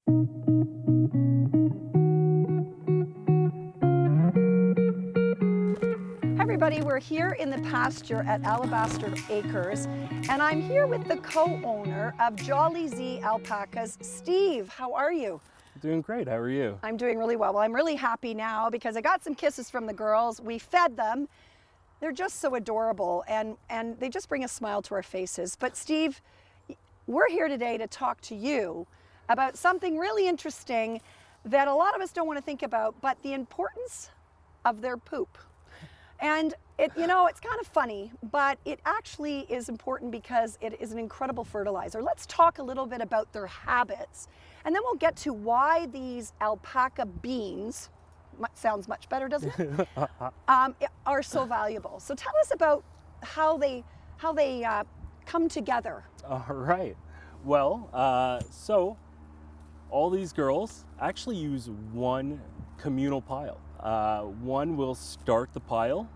Hi everybody, we're here in the pasture at Alabaster Acres, and I'm here with the co-owner of Jolly Zee Alpacas. Steve, how are you? Doing great. How are you? I'm doing really well. Well, I'm really happy now because I got some kisses from the girls. We fed them. They're just so adorable, and they just bring a smile to our faces. But Steve, we're here today to talk to you about something really interesting that a lot of us don't want to think about, but the importance of their poop. And it's kind of funny, but it actually is important because it is an incredible fertilizer. Let's talk a little bit about their habits, and then we'll get to why these alpaca beans, sounds much better, doesn't it? Are so valuable. So tell us about how they come together. All right. Well, so all these girls actually use one communal pile. One will start the pile,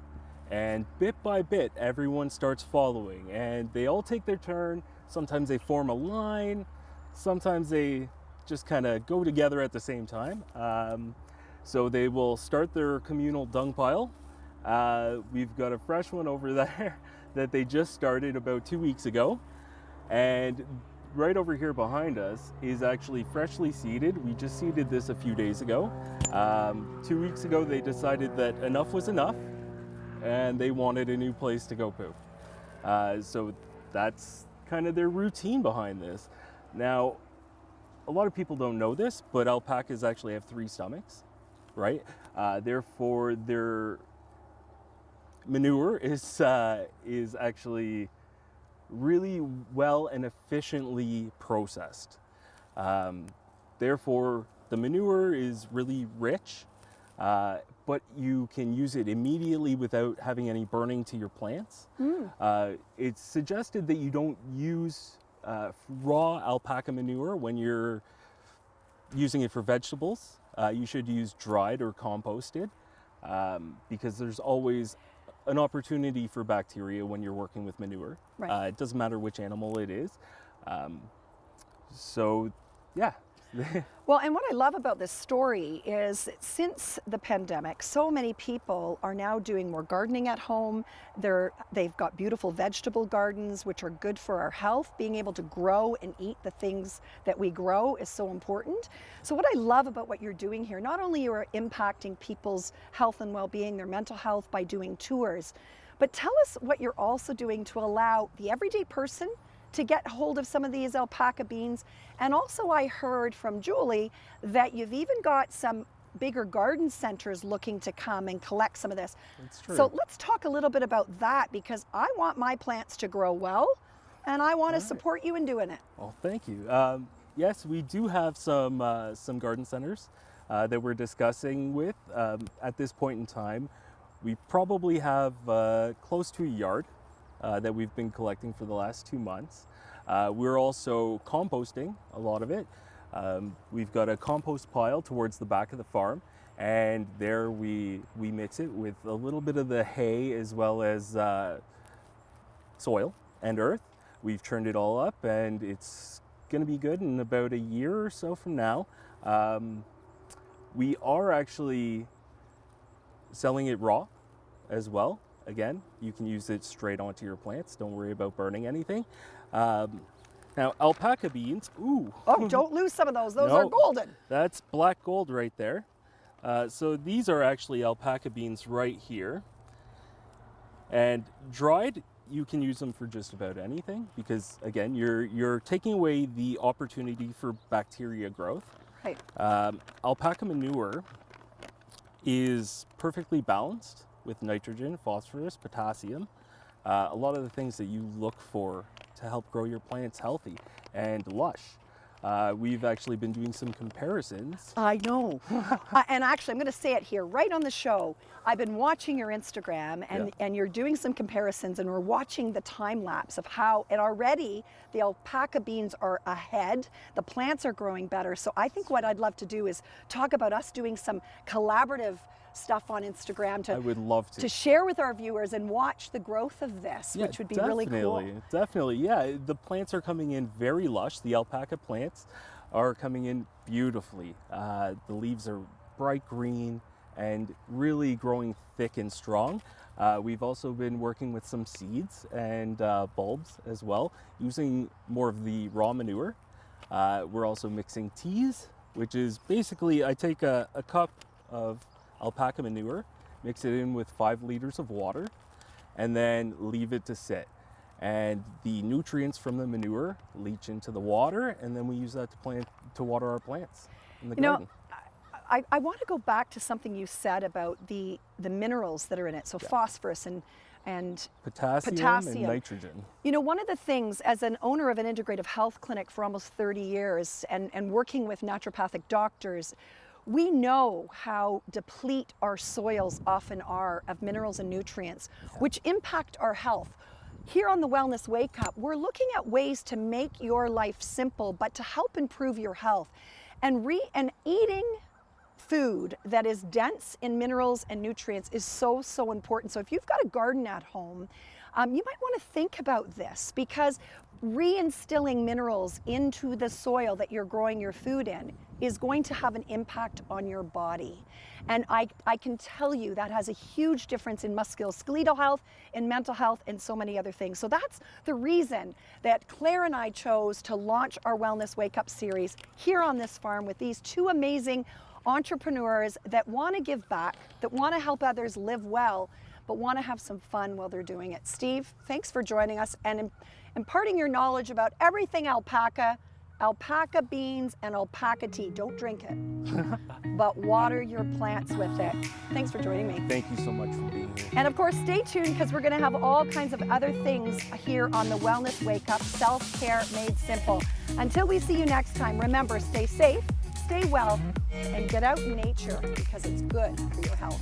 and bit by bit everyone starts following, and they all take their turn. Sometimes they form a line, sometimes they just kind of go together at the same time. So they will start their communal dung pile. We've got a fresh one over there that they just started about 2 weeks ago, and right over here behind us is actually freshly seeded. We just seeded this a few days ago. 2 weeks ago they decided that enough was enough and they wanted a new place to go poop. So that's kind of their routine behind this. Now, a lot of people don't know this, but alpacas actually have 3 stomachs, right? Therefore their manure is actually really well and efficiently processed. Therefore, the manure is really rich, but you can use it immediately without having any burning to your plants. It's suggested that you don't use raw alpaca manure when you're using it for vegetables. You should use dried or composted because there's always an opportunity for bacteria when you're working with manure. Right. It doesn't matter which animal it is. So, yeah. Well, and what I love about this story is that since the pandemic, so many people are now doing more gardening at home. They've got beautiful vegetable gardens, which are good for our health. Being able to grow and eat the things that we grow is so important. So what I love about what you're doing here, not only you are impacting people's health and well-being, their mental health by doing tours, but tell us what you're also doing to allow the everyday person to get hold of some of these alpaca beans. And also I heard from Julie that you've even got some bigger garden centers looking to come and collect some of this. That's true. So let's talk a little bit about that, because I want my plants to grow well and I want to support you in doing it. Well, thank you. Yes, we do have some garden centers that we're discussing with at this point in time. We probably have close to a yard that we've been collecting for the last 2 months. We're also composting a lot of it. We've got a compost pile towards the back of the farm, and there we mix it with a little bit of the hay as well as soil and earth. We've churned it all up, and it's going to be good in about a year or so from now. We are actually selling it raw as well. Again, you can use it straight onto your plants. Don't worry about burning anything. Now, alpaca beans, ooh. Oh, don't lose some of those. Those are golden. That's black gold right there. So these are actually alpaca beans right here. And dried, you can use them for just about anything because, again, you're taking away the opportunity for bacteria growth. Right. Alpaca manure is perfectly balanced with nitrogen, phosphorus, potassium, a lot of the things that you look for to help grow your plants healthy and lush. We've actually been doing some comparisons. I know. And actually, I'm going to say it here right on the show. I've been watching your Instagram and you're doing some comparisons, and we're watching the time lapse of how, and already the alpaca beans are ahead. The plants are growing better. So I think what I'd love to do is talk about us doing some collaborative stuff on Instagram I would love to share with our viewers and watch the growth of this, which would be really cool. Definitely, yeah. The plants are coming in very lush, the alpaca plants. are coming in beautifully. The leaves are bright green and really growing thick and strong. We've also been working with some seeds and bulbs as well, using more of the raw manure. We're also mixing teas, which is basically I take a cup of alpaca manure, mix it in with 5 liters of water, and then leave it to sit. And the nutrients from the manure leach into the water, and then we use that to water our plants in the garden. I want to go back to something you said about the minerals that are in it, so phosphorus and Potassium and nitrogen. You know, one of the things, as an owner of an integrative health clinic for almost 30 years and working with naturopathic doctors, we know how deplete our soils often are of minerals and nutrients, which impact our health. Here on the Wellness Wake Up, we're looking at ways to make your life simple, but to help improve your health. And eating food that is dense in minerals and nutrients is so, so important. So if you've got a garden at home, you might want to think about this, because reinstilling minerals into the soil that you're growing your food in is going to have an impact on your body. And I can tell you that has a huge difference in musculoskeletal health, in mental health, and so many other things. So that's the reason that Claire and I chose to launch our Wellness Wake Up series here on this farm with these 2 amazing entrepreneurs that want to give back, that want to help others live well, but want to have some fun while they're doing it. Steve, thanks for joining us and imparting your knowledge about everything alpaca, alpaca beans, and alpaca tea. Don't drink it, but water your plants with it. Thanks for joining me. Thank you so much for being here. And of course, stay tuned, because we're going to have all kinds of other things here on the Wellness Wake Up, self-care made simple. Until we see you next time, remember, stay safe, stay well, and get out in nature, because it's good for your health.